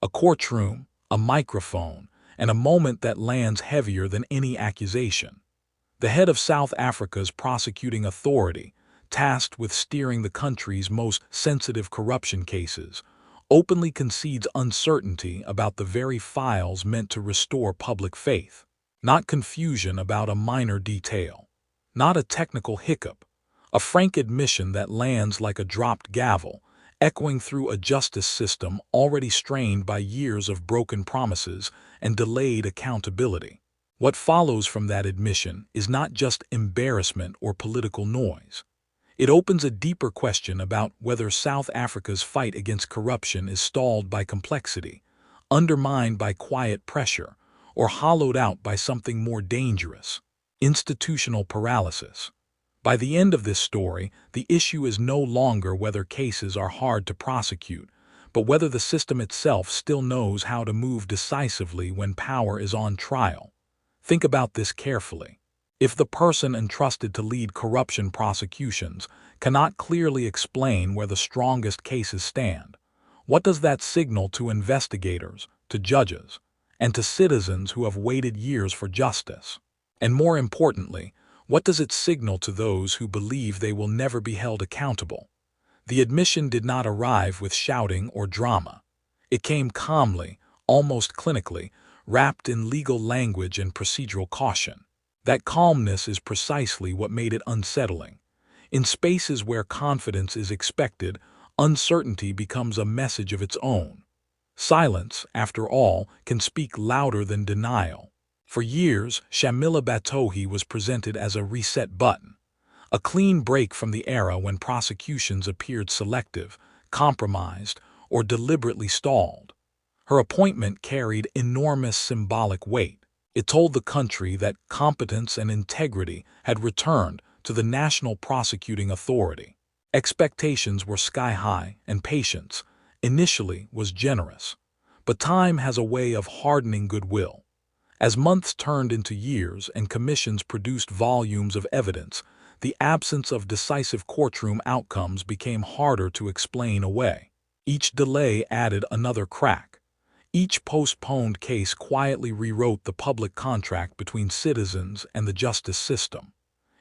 A courtroom, a microphone, and a moment that lands heavier than any accusation. The head of South Africa's prosecuting authority, tasked with steering the country's most sensitive corruption cases, openly concedes uncertainty about the very files meant to restore public faith. Not confusion about a minor detail, not a technical hiccup, a frank admission that lands like a dropped gavel, echoing through a justice system already strained by years of broken promises and delayed accountability. What follows from that admission is not just embarrassment or political noise. It opens a deeper question about whether South Africa's fight against corruption is stalled by complexity, undermined by quiet pressure, or hollowed out by something more dangerous: institutional paralysis. By the end of this story, the issue is no longer whether cases are hard to prosecute, but whether the system itself still knows how to move decisively when power is on trial. Think about this carefully. If the person entrusted to lead corruption prosecutions cannot clearly explain where the strongest cases stand, what does that signal to investigators, to judges, and to citizens who have waited years for justice? And more importantly, what does it signal to those who believe they will never be held accountable? The admission did not arrive with shouting or drama. It came calmly, almost clinically, wrapped in legal language and procedural caution. That calmness is precisely what made it unsettling. In spaces where confidence is expected, uncertainty becomes a message of its own. Silence, after all, can speak louder than denial. For years, Shamila Batohi was presented as a reset button, a clean break from the era when prosecutions appeared selective, compromised, or deliberately stalled. Her appointment carried enormous symbolic weight. It told the country that competence and integrity had returned to the National Prosecuting Authority. Expectations were sky-high, and patience, initially, was generous. But time has a way of hardening goodwill. As months turned into years and commissions produced volumes of evidence, the absence of decisive courtroom outcomes became harder to explain away. Each delay added another crack. Each postponed case quietly rewrote the public contract between citizens and the justice system.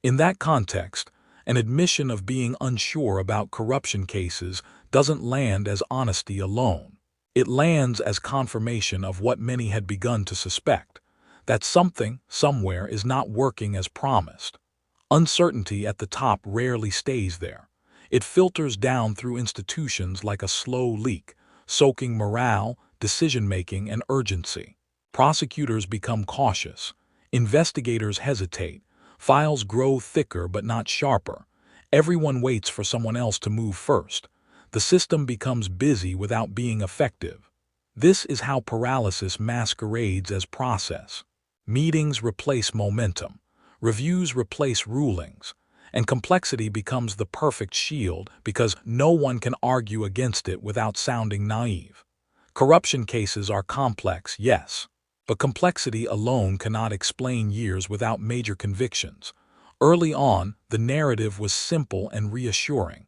In that context, an admission of being unsure about corruption cases doesn't land as honesty alone. It lands as confirmation of what many had begun to suspect: that something, somewhere, is not working as promised. Uncertainty at the top rarely stays there. It filters down through institutions like a slow leak, soaking morale, decision-making, and urgency. Prosecutors become cautious. Investigators hesitate. Files grow thicker but not sharper. Everyone waits for someone else to move first. The system becomes busy without being effective. This is how paralysis masquerades as process. Meetings replace momentum, reviews replace rulings, and complexity becomes the perfect shield because no one can argue against it without sounding naive. Corruption cases are complex, yes, but complexity alone cannot explain years without major convictions. Early on, the narrative was simple and reassuring.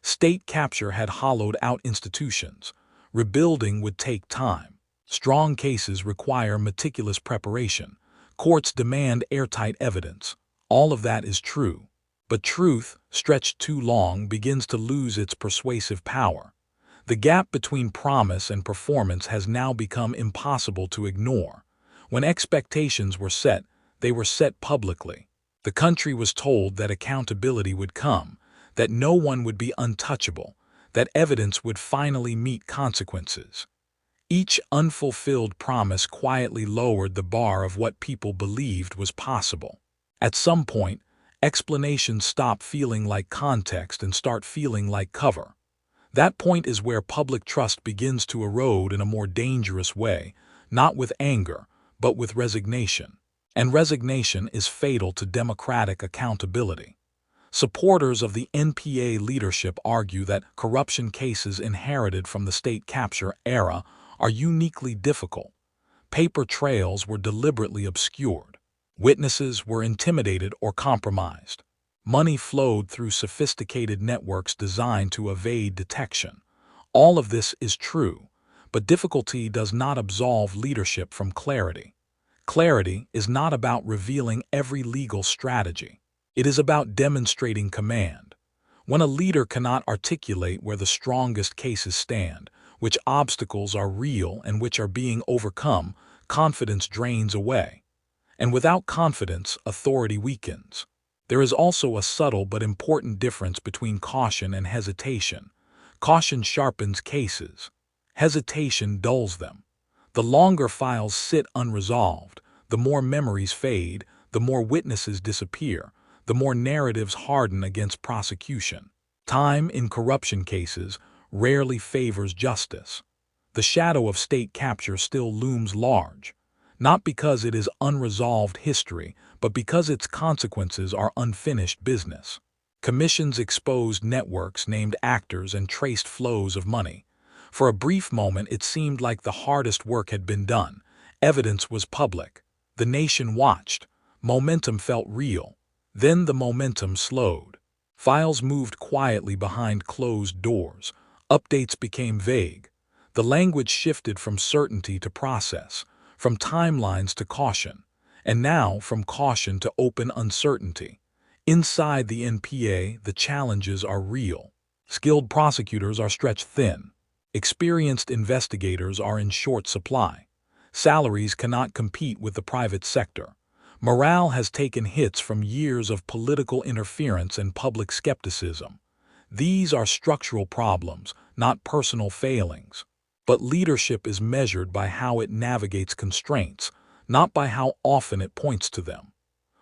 State capture had hollowed out institutions. Rebuilding would take time. Strong cases require meticulous preparation. Courts demand airtight evidence. All of that is true. But truth, stretched too long, begins to lose its persuasive power. The gap between promise and performance has now become impossible to ignore. When expectations were set, they were set publicly. The country was told that accountability would come, that no one would be untouchable, that evidence would finally meet consequences. Each unfulfilled promise quietly lowered the bar of what people believed was possible. At some point, explanations stop feeling like context and start feeling like cover. That point is where public trust begins to erode in a more dangerous way, not with anger, but with resignation. And resignation is fatal to democratic accountability. Supporters of the NPA leadership argue that corruption cases inherited from the state capture era are uniquely difficult. Paper trails were deliberately obscured. Witnesses were intimidated or compromised. Money flowed through sophisticated networks designed to evade detection. All of this is true, But difficulty does not absolve leadership from clarity. Clarity is not about revealing every legal strategy. It is about demonstrating command. When a leader cannot articulate where the strongest cases stand, which obstacles are real and which are being overcome, confidence drains away. And without confidence, authority weakens. There is also a subtle but important difference between caution and hesitation. Caution sharpens cases. Hesitation dulls them. The longer files sit unresolved, the more memories fade, the more witnesses disappear, the more narratives harden against prosecution. Time in corruption cases rarely favors justice. The shadow of state capture still looms large, not because it is unresolved history, but because its consequences are unfinished business. Commissions exposed networks, named actors, and traced flows of money. For a brief moment, it seemed like the hardest work had been done. Evidence was public. The nation watched. Momentum felt real. Then the momentum slowed. Files moved quietly behind closed doors. Updates became vague. The language shifted from certainty to process, from timelines to caution, and now from caution to open uncertainty. Inside the NPA, the challenges are real. Skilled prosecutors are stretched thin. Experienced investigators are in short supply. Salaries cannot compete with the private sector. Morale has taken hits from years of political interference and public skepticism. These are structural problems, not personal failings. But leadership is measured by how it navigates constraints, not by how often it points to them.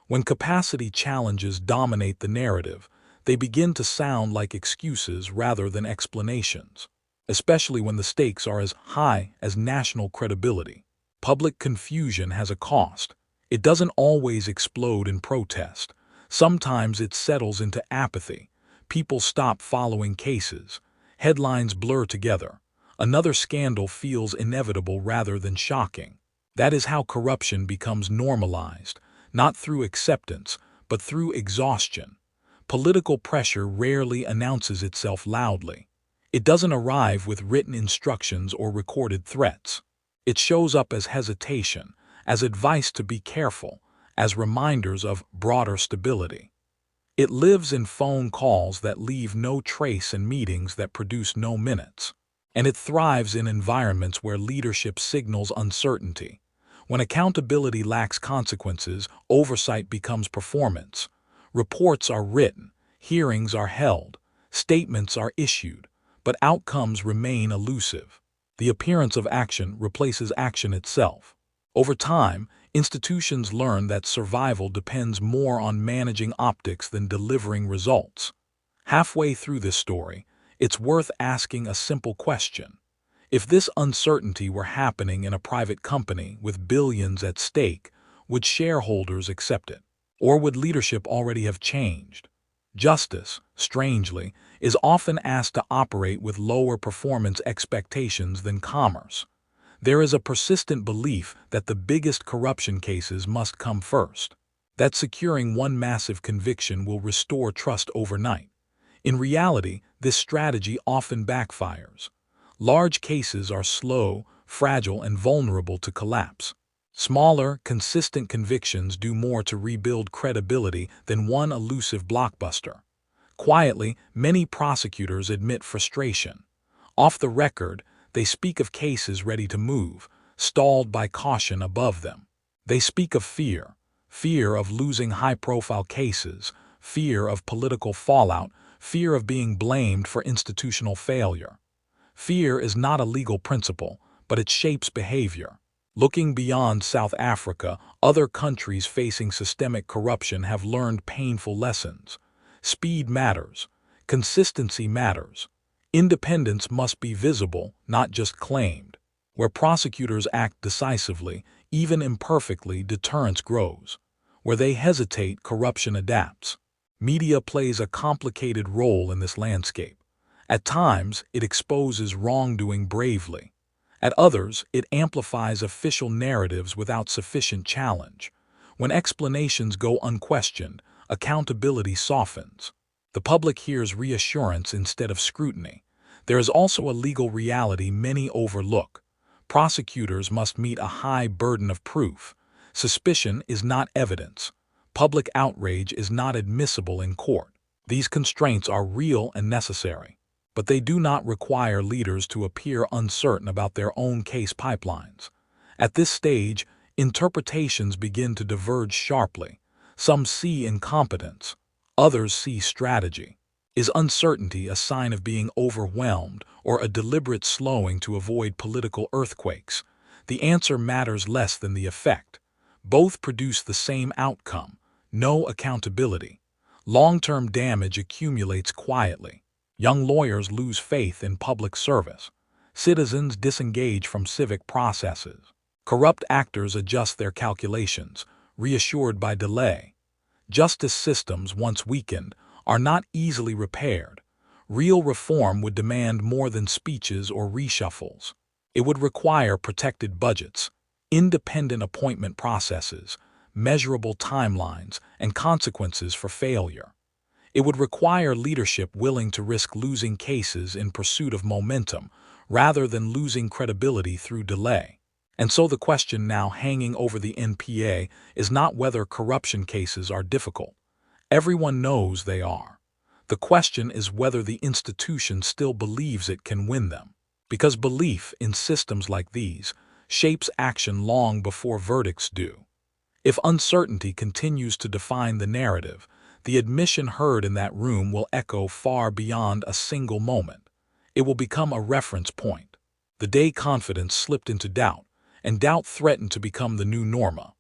When capacity challenges dominate the narrative, they begin to sound like excuses rather than explanations, especially when the stakes are as high as national credibility. Public confusion has a cost. It doesn't always explode in protest. Sometimes it settles into apathy. People stop following cases. Headlines blur together. Another scandal feels inevitable rather than shocking. That is how corruption becomes normalized, not through acceptance, but through exhaustion. Political pressure rarely announces itself loudly. It doesn't arrive with written instructions or recorded threats. It shows up as hesitation, as advice to be careful, as reminders of broader stability. It lives in phone calls that leave no trace and meetings that produce no minutes. And it thrives in environments where leadership signals uncertainty. When accountability lacks consequences, oversight becomes performance. Reports are written, hearings are held, statements are issued, but outcomes remain elusive. The appearance of action replaces action itself. Over time, institutions learn that survival depends more on managing optics than delivering results. Halfway through this story, it's worth asking a simple question. If this uncertainty were happening in a private company with billions at stake, would shareholders accept it? Or would leadership already have changed? Justice, strangely, is often asked to operate with lower performance expectations than commerce. There is a persistent belief that the biggest corruption cases must come first, that securing one massive conviction will restore trust overnight. In reality, this strategy often backfires. Large cases are slow, fragile, and vulnerable to collapse. Smaller, consistent convictions do more to rebuild credibility than one elusive blockbuster. Quietly, many prosecutors admit frustration. Off the record, they speak of cases ready to move, stalled by caution above them. They speak of fear, fear of losing high-profile cases, fear of political fallout, fear of being blamed for institutional failure. Fear is not a legal principle, but it shapes behavior. Looking beyond South Africa, other countries facing systemic corruption have learned painful lessons. Speed matters. Consistency matters. Independence must be visible, not just claimed. Where prosecutors act decisively, even imperfectly, deterrence grows. Where they hesitate, corruption adapts. Media plays a complicated role in this landscape. At times, it exposes wrongdoing bravely. At others, it amplifies official narratives without sufficient challenge. When explanations go unquestioned, accountability softens. The public hears reassurance instead of scrutiny. There is also a legal reality many overlook. Prosecutors must meet a high burden of proof. Suspicion is not evidence. Public outrage is not admissible in court. These constraints are real and necessary, but they do not require leaders to appear uncertain about their own case pipelines. At this stage, interpretations begin to diverge sharply. Some see incompetence, others see strategy. Is uncertainty a sign of being overwhelmed or a deliberate slowing to avoid political earthquakes? The answer matters less than the effect. Both produce the same outcome: no accountability. Long-term damage accumulates quietly. Young lawyers lose faith in public service. Citizens disengage from civic processes. Corrupt actors adjust their calculations, reassured by delay. Justice systems, once weakened, are not easily repaired. Real reform would demand more than speeches or reshuffles. It would require protected budgets, independent appointment processes, measurable timelines, and consequences for failure. It would require leadership willing to risk losing cases in pursuit of momentum rather than losing credibility through delay. And so the question now hanging over the NPA is not whether corruption cases are difficult. Everyone knows they are. The question is whether the institution still believes it can win them. Because belief in systems like these shapes action long before verdicts do. If uncertainty continues to define the narrative, the admission heard in that room will echo far beyond a single moment. It will become a reference point. The day confidence slipped into doubt, and doubt threatened to become the new norma.